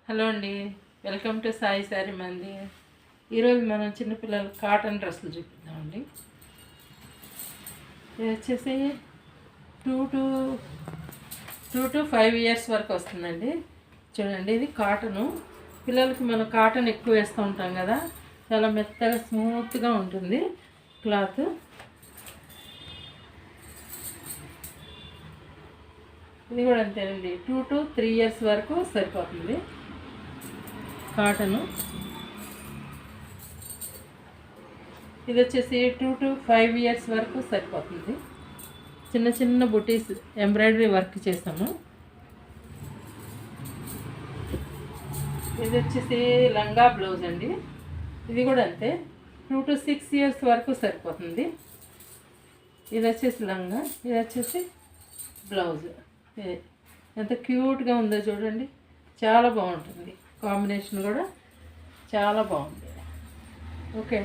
Hello అండి, welcome to Sai sari మంది. ఈరోజు మనం చిన్నపిల్లల కాటన్ డ్రెస్సులు చూపిద్దామండి. ఇది వచ్చేసి 2 to 5 ఇయర్స్ వరకు వస్తుందండి. చూడండి, ఇది కాటను. పిల్లలకి మనం కాటన్ ఎక్కువ వేస్తూ ఉంటాం కదా, చాలా మెత్తగా స్మూత్గా ఉంటుంది క్లాత్. ఇది కూడా అంతేనండి, 2 to 3 ఇయర్స్ వరకు సరిపోతుంది కాటను. ఇది వచ్చేసి 2 to 5 ఇయర్స్ వరకు సరిపోతుంది. చిన్న చిన్న బుటీస్ ఎంబ్రాయిడరీ వర్క్ చేసాము. ఇది వచ్చేసి లంగా బ్లౌజ్ అండి. ఇది కూడా అంతే, 2 to 6 ఇయర్స్ వరకు సరిపోతుంది. ఇది వచ్చేసి లంగా, ఇది వచ్చేసి బ్లౌజ్. ఎంత క్యూట్గా ఉందో చూడండి, చాలా బాగుంటుంది. కాంబినేషన్ కూడా చాలా బాగుంది. ఓకే.